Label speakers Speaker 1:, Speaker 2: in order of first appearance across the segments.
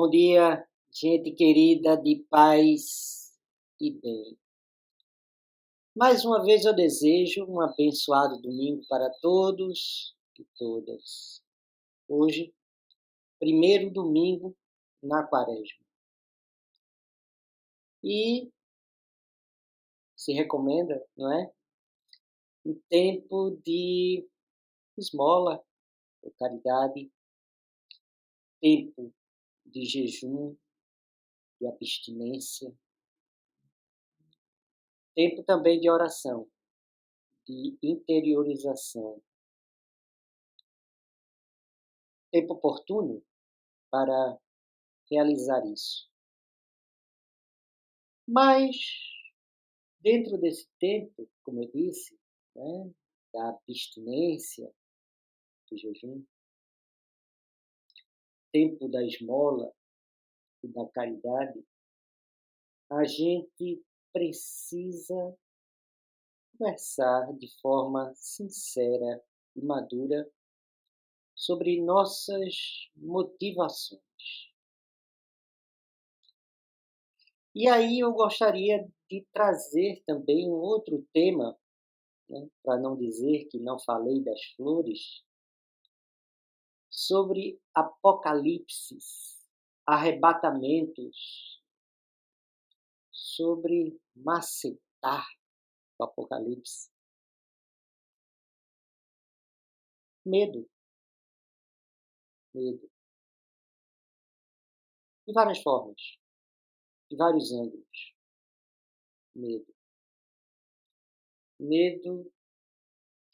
Speaker 1: Bom dia, gente querida de paz e bem. Mais uma vez eu desejo um abençoado domingo para todos e todas. Hoje, primeiro domingo na Quaresma. E se recomenda, não é? Um tempo de esmola, de caridade, tempo de jejum, de abstinência, tempo também de oração, de interiorização. Tempo oportuno para realizar isso. Mas, dentro desse tempo, como eu disse, né, da abstinência, do jejum, tempo da esmola e da caridade, a gente precisa conversar de forma sincera e madura sobre nossas motivações. E aí eu gostaria de trazer também um outro tema, né, para não dizer que não falei das flores, sobre apocalipses, arrebatamentos, sobre macetar o apocalipse. Medo. Medo. De várias formas, de vários ângulos. Medo. Medo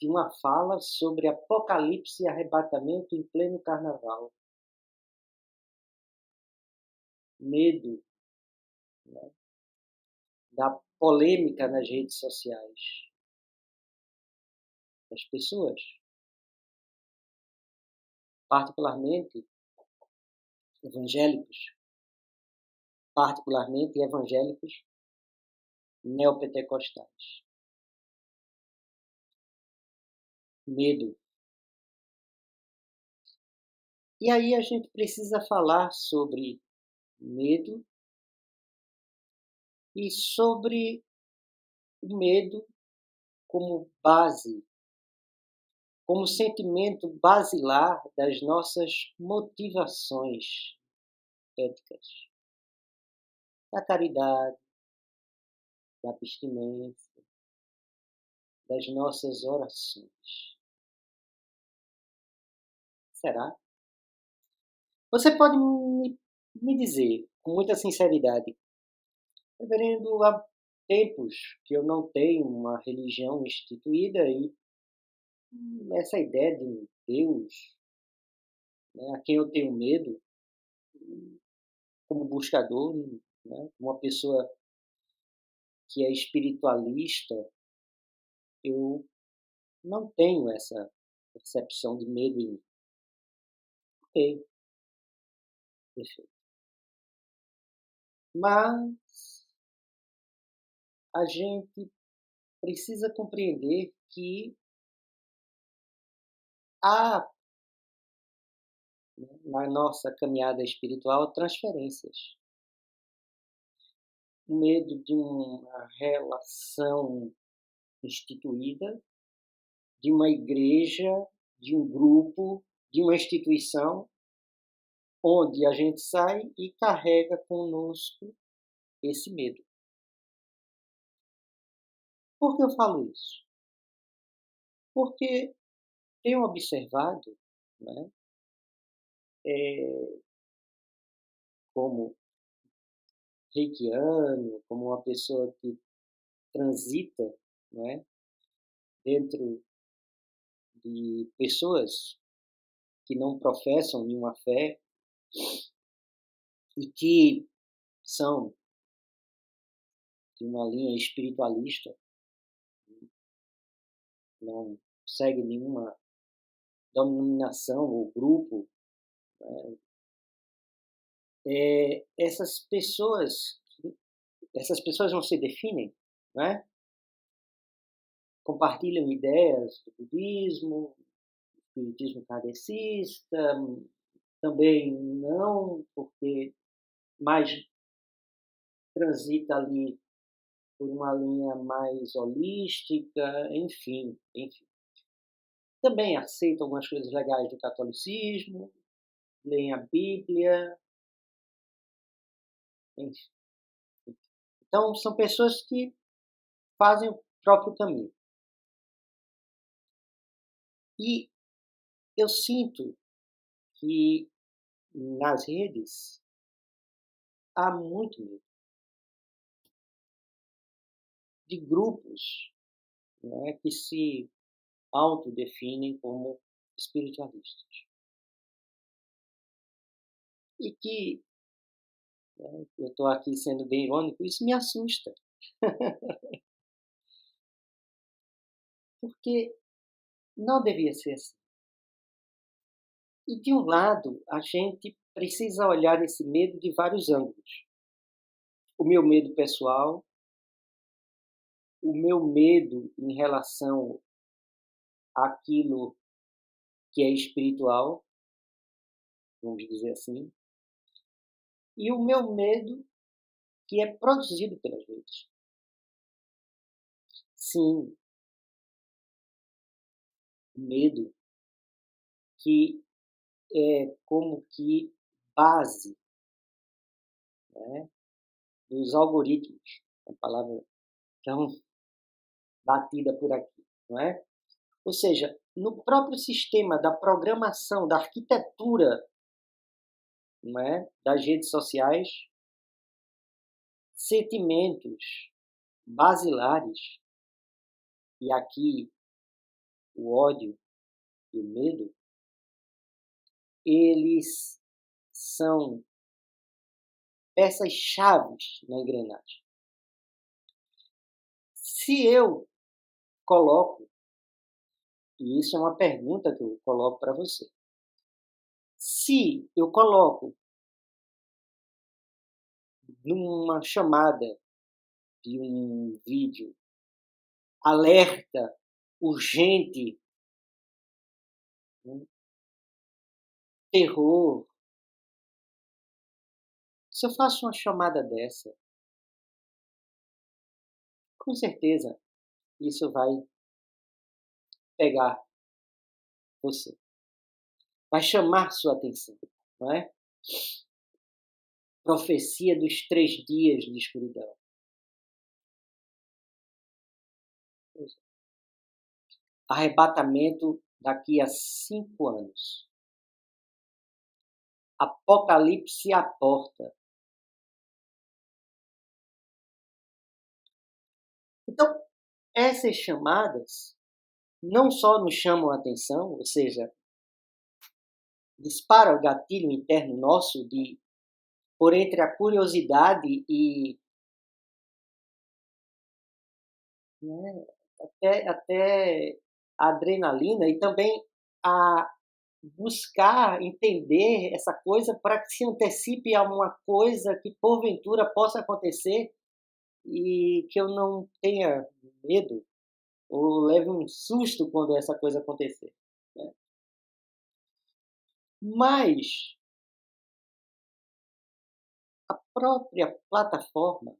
Speaker 1: de uma fala sobre apocalipse e arrebatamento em pleno carnaval. Medo, né, da polêmica nas redes sociais. Das pessoas, particularmente evangélicos neopentecostais. Medo. E aí a gente precisa falar sobre medo e sobre o medo como base, como sentimento basilar das nossas motivações éticas, da caridade, da abstinência, das nossas orações. Será? Você pode me dizer, com muita sinceridade, reverendo, há tempos que eu não tenho uma religião instituída e essa ideia de um Deus, né, a quem eu tenho medo, como buscador, né, uma pessoa que é espiritualista, eu não tenho essa percepção de medo em mim. Ok, perfeito. Mas a gente precisa compreender que há, né, na nossa caminhada espiritual, transferências. O medo de uma relação instituída, de uma igreja, de um grupo, de uma instituição, onde a gente sai e carrega conosco esse medo. Por que eu falo isso? Porque tenho observado, né, como reikiano, como uma pessoa que transita, né, dentro de pessoas que não professam nenhuma fé e que são de uma linha espiritualista, não segue nenhuma denominação ou grupo, né, essas pessoas não se definem, né? Compartilham ideias do budismo, do espiritismo kardecista, também não, porque mais transita ali por uma linha mais holística, enfim. Também aceito algumas coisas legais do catolicismo, leem a Bíblia, enfim. Então, são pessoas que fazem o próprio caminho. E eu sinto que nas redes há muito medo de grupos, né, que se autodefinem como espiritualistas. E que, né, eu estou aqui sendo bem irônico, isso me assusta. Porque não devia ser assim. E de um lado, a gente precisa olhar esse medo de vários ângulos. O meu medo pessoal, o meu medo em relação àquilo que é espiritual, vamos dizer assim, e o meu medo que é produzido pelas redes. Sim, o medo que é como que base, né, dos algoritmos, uma palavra tão batida por aqui, não é? Ou seja, no próprio sistema da programação, da arquitetura, não é, das redes sociais, sentimentos basilares, e aqui o ódio e o medo, eles são peças chaves na engrenagem. Se eu coloco, e isso é uma pergunta que eu coloco para você, se eu coloco numa chamada de um vídeo alerta urgente, né, terror, se eu faço uma chamada dessa, com certeza isso vai pegar você, vai chamar sua atenção, não é? Profecia dos 3 dias de escuridão. Arrebatamento daqui a 5 anos. Apocalipse à porta. Então, essas chamadas não só nos chamam a atenção, ou seja, dispara o gatilho interno nosso de por entre a curiosidade e, né, até a adrenalina e também a buscar entender essa coisa para que se antecipe a uma coisa que porventura possa acontecer e que eu não tenha medo ou leve um susto quando essa coisa acontecer, né. Mas a própria plataforma,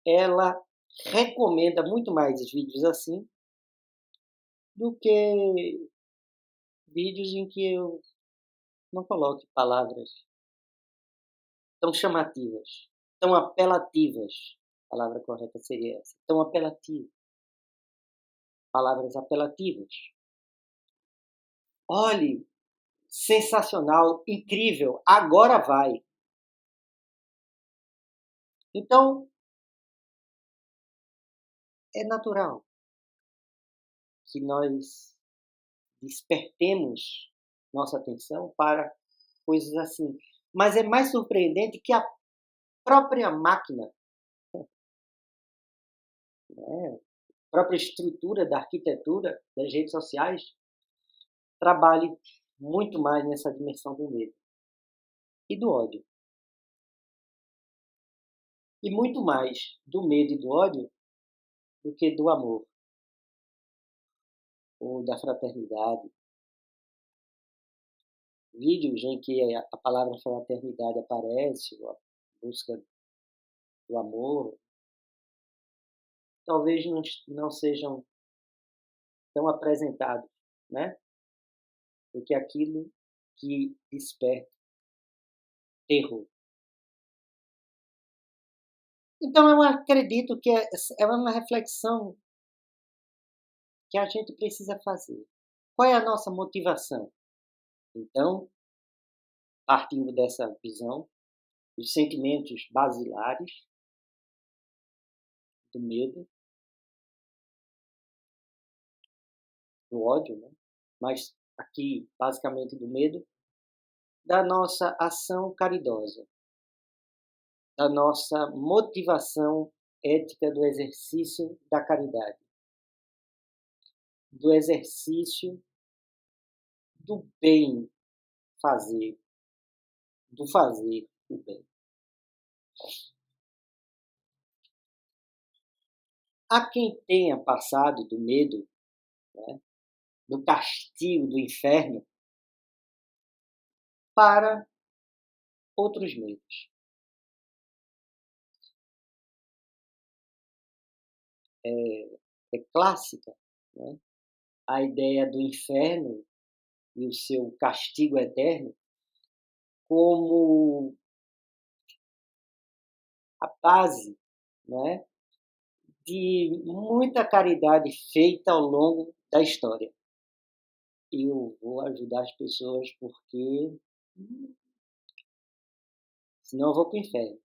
Speaker 1: ela recomenda muito mais vídeos assim do que vídeos em que eu não coloque palavras tão chamativas, tão apelativas. A palavra correta seria essa, tão apelativas. Palavras apelativas. Olhe, sensacional, incrível, agora vai. Então, é natural que nós despertemos nossa atenção para coisas assim. Mas é mais surpreendente que a própria máquina, né, a própria estrutura da arquitetura das redes sociais trabalhe muito mais nessa dimensão do medo e do ódio. E muito mais do medo e do ódio do que do amor ou da fraternidade. vídeos em que a palavra fraternidade aparece, a busca do amor, talvez não sejam tão apresentados, né? Do que aquilo que desperta terror. Então, eu acredito que é uma reflexão que a gente precisa fazer. Qual é a nossa motivação? Então, partindo dessa visão, os sentimentos basilares do medo, do ódio, né? Mas aqui, basicamente, do medo, da nossa ação caridosa, da nossa motivação ética do exercício da caridade, do exercício do bem fazer, do fazer o bem. Há quem tenha passado do medo, né, do castigo do inferno, para outros medos. É clássica, né, a ideia do inferno e o seu castigo eterno como a base, né, de muita caridade feita ao longo da história. Eu vou ajudar as pessoas porque senão eu vou para o inferno.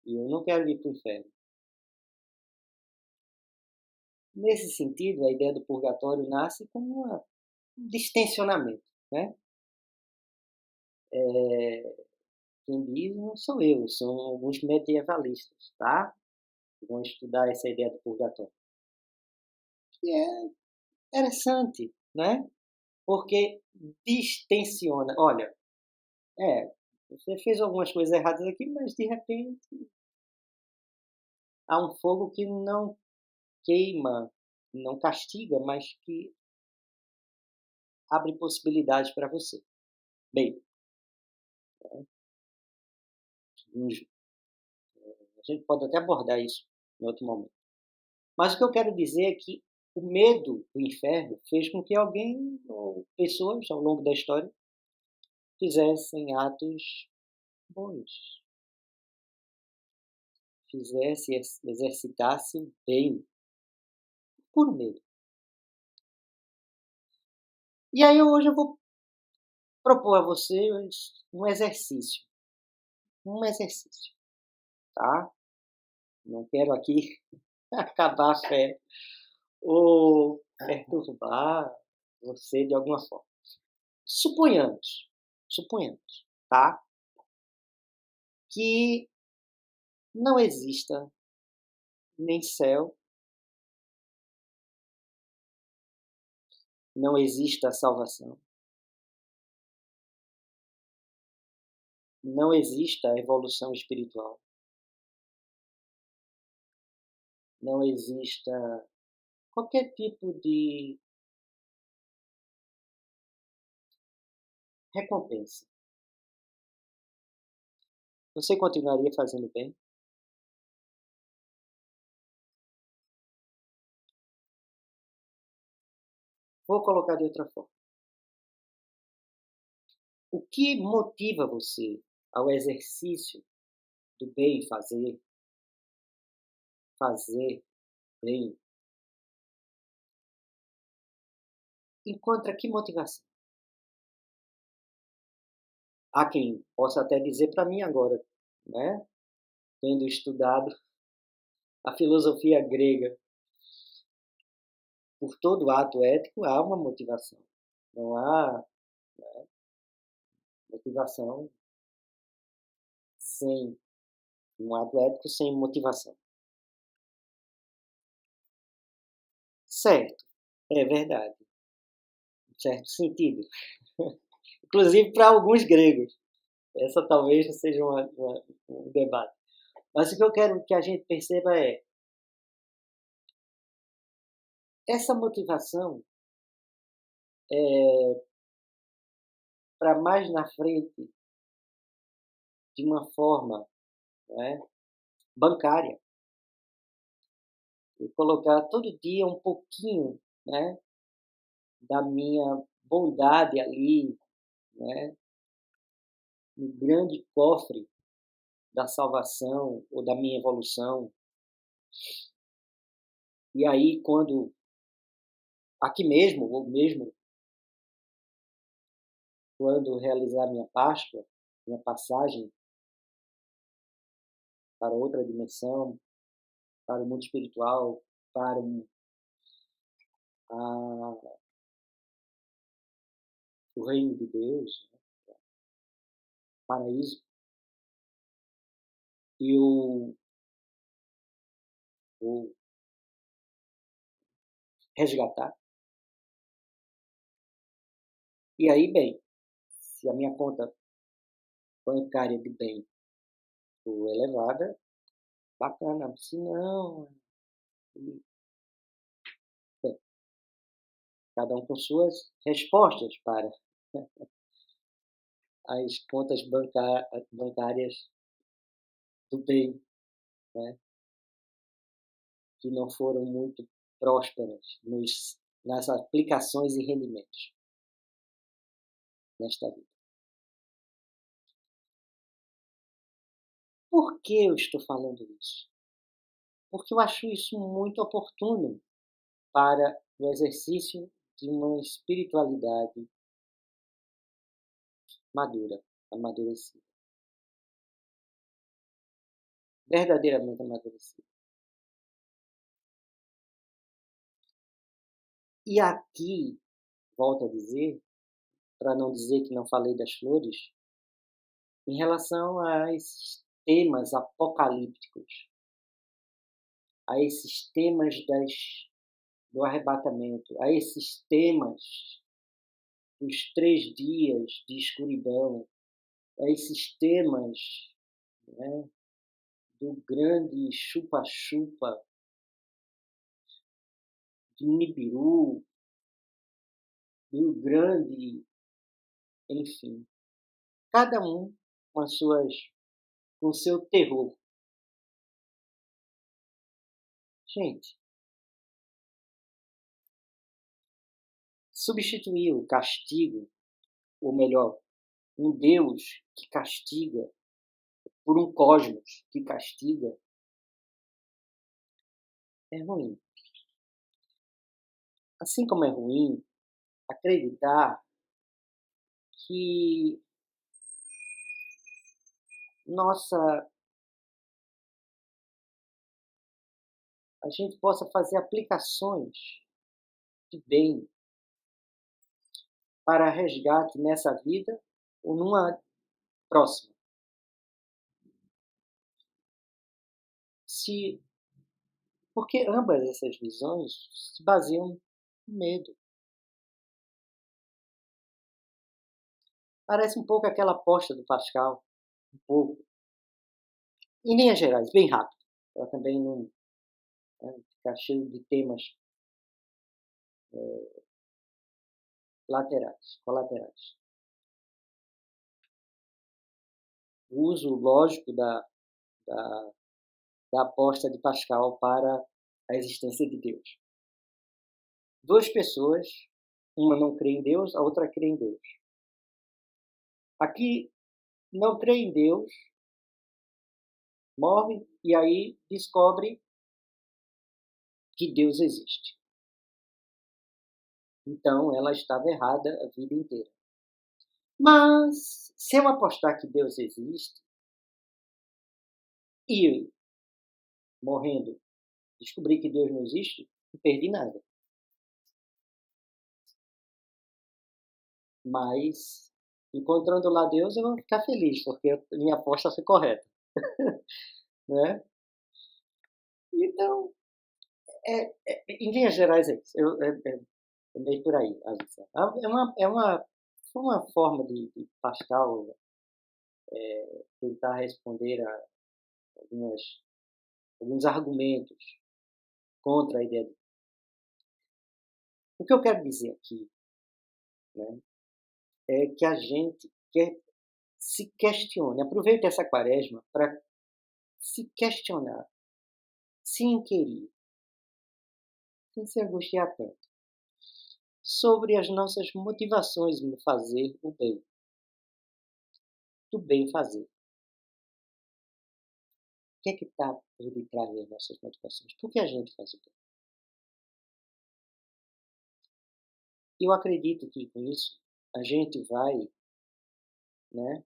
Speaker 1: E eu não quero ir para o inferno. Nesse sentido, a ideia do purgatório nasce como um distensionamento, né? Quem diz não sou eu, são alguns medievalistas, tá? Que vão estudar essa ideia do purgatório. Que é interessante, né? Porque distensiona. Olha, você fez algumas coisas erradas aqui, mas de repente há um fogo que não queima, não castiga, mas que abre possibilidades para você. Bem, a gente pode até abordar isso em outro momento. Mas o que eu quero dizer é que o medo do inferno fez com que alguém ou pessoas ao longo da história fizessem atos bons, exercitassem bem, por medo. E aí hoje eu vou propor a vocês um exercício. Um exercício, tá? Não quero aqui acabar a fé ou perturbar você de alguma forma. Suponhamos, tá? Que não exista nem céu, não exista salvação, não exista evolução espiritual, não exista qualquer tipo de recompensa. Você continuaria fazendo bem? Vou colocar de outra forma. O que motiva você ao exercício do bem fazer bem? Encontra que motivação? Há quem possa até dizer para mim agora, né? Tendo estudado a filosofia grega, por todo ato ético há uma motivação. Não há motivação sem um ato ético sem motivação. Certo, é verdade, em certo sentido. Inclusive para alguns gregos. Essa talvez não seja um debate. Mas o que eu quero que a gente perceba é essa motivação para mais na frente de uma forma, né, bancária. Eu colocar todo dia um pouquinho, né, da minha bondade ali, né, no grande cofre da salvação ou da minha evolução. E aí, quando aqui mesmo, ou mesmo quando realizar minha Páscoa, minha passagem para outra dimensão, para o mundo espiritual, para o reino de Deus, né, paraíso, eu vou resgatar. E aí, bem, se a minha conta bancária de bem for elevada, bacana. Se não, bem, cada um com suas respostas para as contas bancárias do bem, né, que não foram muito prósperas nas aplicações e rendimentos nesta vida. Por que eu estou falando isso? Porque eu acho isso muito oportuno para o exercício de uma espiritualidade madura, amadurecida. Verdadeiramente amadurecida. E aqui, volto a dizer, para não dizer que não falei das flores, em relação a esses temas apocalípticos, a esses temas do arrebatamento, a esses temas dos 3 dias de escuridão, a esses temas, né, do grande chupa-chupa de Nibiru, do grande, enfim, cada um com com o seu terror. Gente, substituir o castigo, ou melhor, um Deus que castiga, por um cosmos que castiga, é ruim. Assim como é ruim acreditar que nossa, a gente possa fazer aplicações de bem para resgate nessa vida ou numa próxima. Se, porque ambas essas visões se baseiam no medo. Parece um pouco aquela aposta do Pascal, um pouco. Em linhas gerais, bem rápido, para também não, né, ficar cheio de temas colaterais. O uso lógico da, da aposta de Pascal para a existência de Deus. Duas pessoas, uma não crê em Deus, a outra crê em Deus. Aqui não crê em Deus, morre e aí descobre que Deus existe. Então ela estava errada a vida inteira. Mas se eu apostar que Deus existe e morrendo descobrir que Deus não existe, não perdi nada. Mas encontrando lá Deus eu vou ficar feliz, porque minha aposta foi correta. Né? Então, em linhas gerais é isso. É meio por aí a visão. Foi uma forma de Pascal tentar responder a alguns argumentos contra a ideia de... O que eu quero dizer aqui, né, é que a gente se questione. Aproveite essa quaresma para se questionar, se inquirir, sem se angustiar tanto, sobre as nossas motivações no fazer o bem, do bem fazer. O que é que está por detrás das nossas motivações? Por que a gente faz o bem? Eu acredito que com isso a gente vai, né,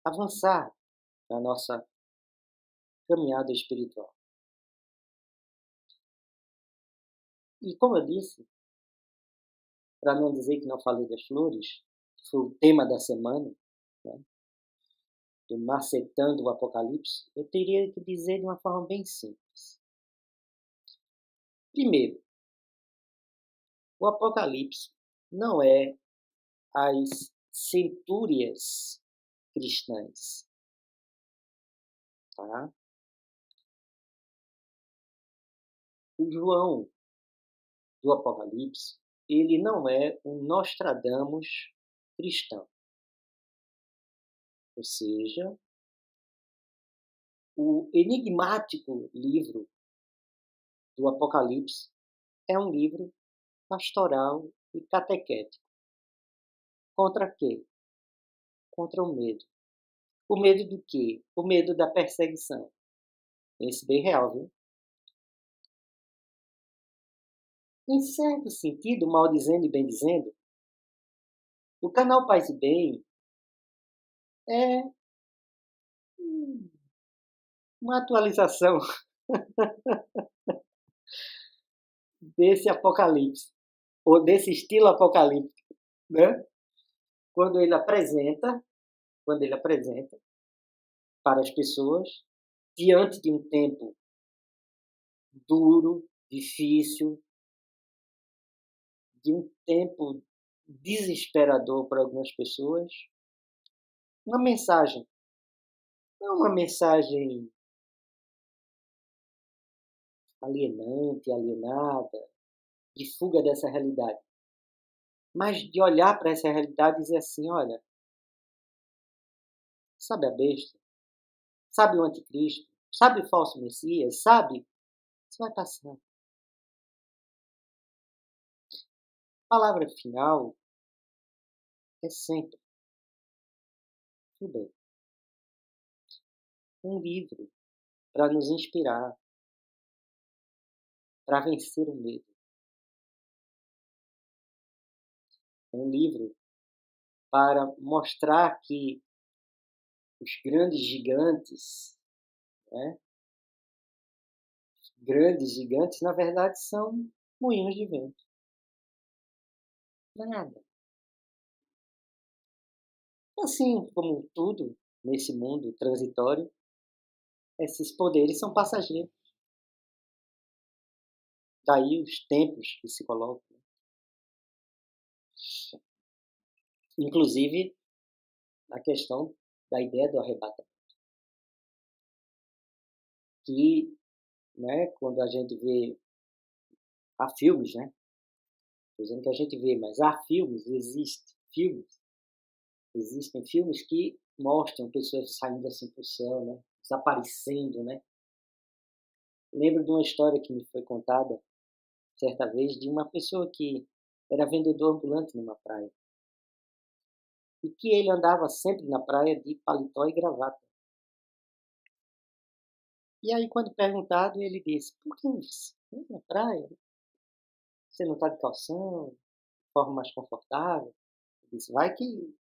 Speaker 1: avançar na nossa caminhada espiritual. E como eu disse, para não dizer que não falei das flores, que foi o tema da semana, né, do macetando o Apocalipse, eu teria que dizer de uma forma bem simples. Primeiro, o Apocalipse não é as centúrias cristãs, tá? O João do Apocalipse, ele não é um Nostradamus cristão. Ou seja, o enigmático livro do Apocalipse é um livro pastoral e catequético. Contra quê? Contra o medo. O medo do quê? O medo da perseguição. Esse bem real, viu? Em certo sentido, mal dizendo e bem dizendo, o canal Paz e Bem é uma atualização desse apocalipse, ou desse estilo apocalíptico, né? Quando ele apresenta para as pessoas, diante de um tempo duro, difícil, de um tempo desesperador para algumas pessoas, uma mensagem, não uma mensagem alienante, alienada, de fuga dessa realidade, mas de olhar para essa realidade e dizer assim, olha, sabe a besta? Sabe o anticristo? Sabe o falso messias? Sabe? Isso vai passar. A palavra final é sempre tudo bem. Um livro para nos inspirar, para vencer o medo. Um livro para mostrar que os grandes gigantes, né? Grandes gigantes, na verdade, são moinhos de vento. Nada. Assim como tudo nesse mundo transitório, esses poderes são passageiros. Daí os tempos que se colocam. Inclusive, a questão da ideia do arrebatamento. Que, né, quando a gente vê, há filmes, né? Estou dizendo que a gente vê, mas há filmes, existem filmes que mostram pessoas saindo assim para o céu, né? Desaparecendo, né? Lembro de uma história que me foi contada certa vez de uma pessoa que era vendedor ambulante numa praia. E que ele andava sempre na praia de paletó e gravata. E aí, quando perguntado, ele disse, por que você na praia? Você não está de calção, de forma mais confortável? Ele disse, vai que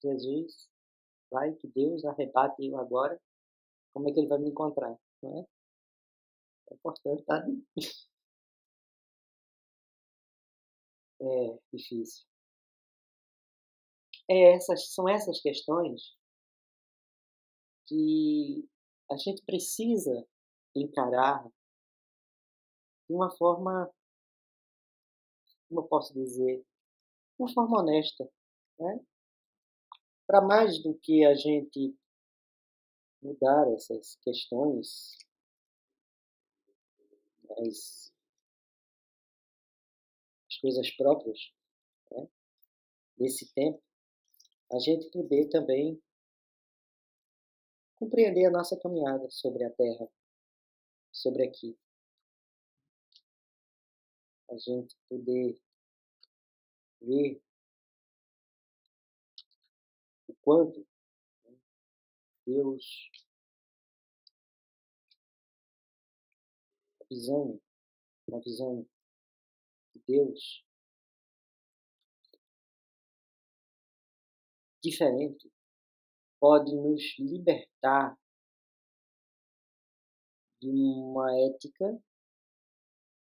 Speaker 1: Jesus, vai que Deus arrebate eu agora, como é que ele vai me encontrar? Não é? É importante, tá? É difícil. São essas questões que a gente precisa encarar de uma forma, como eu posso dizer, uma forma honesta, né? Para mais do que a gente mudar essas questões, as coisas próprias, né? desse tempo, a gente poder também compreender a nossa caminhada sobre a Terra, sobre aqui. A gente poder ver o quanto Deus, uma visão de Deus diferente, pode nos libertar de uma ética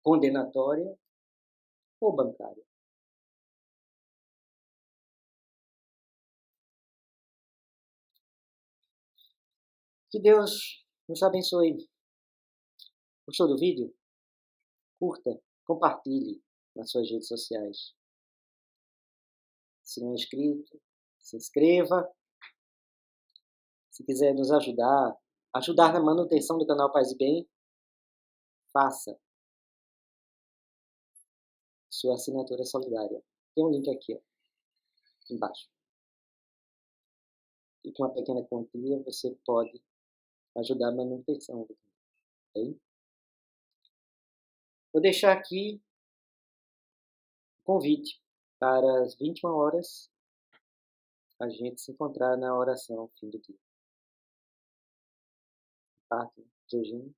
Speaker 1: condenatória ou bancária. Que Deus nos abençoe. Gostou do vídeo? Curta, compartilhe nas suas redes sociais. Se não é inscrito, se inscreva. Se quiser nos ajudar na manutenção do canal Paz e Bem, faça sua assinatura solidária. Tem um link aqui, ó, embaixo. E com uma pequena quantia você pode ajudar a manutenção do canal. Okay? Vou deixar aqui o convite para as 21 horas a gente se encontrar na oração ao fim do dia. Parte, jejum,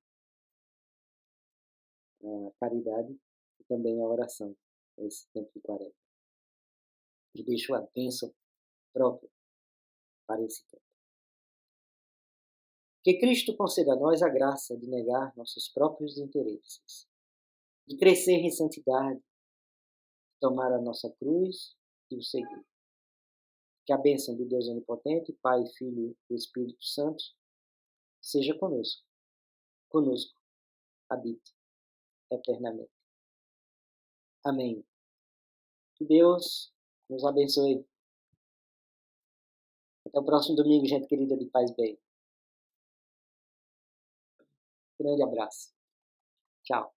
Speaker 1: a caridade e também a oração nesse tempo de quaresma. E deixo a bênção própria para esse tempo. Que Cristo conceda a nós a graça de negar nossos próprios interesses, de crescer em santidade, de tomar a nossa cruz e o seguir. Que a bênção do Deus Onipotente, Pai, Filho e Espírito Santo seja conosco, habite eternamente. Amém. Que Deus nos abençoe. Até o próximo domingo, gente querida de Paz Bem. Grande abraço. Tchau.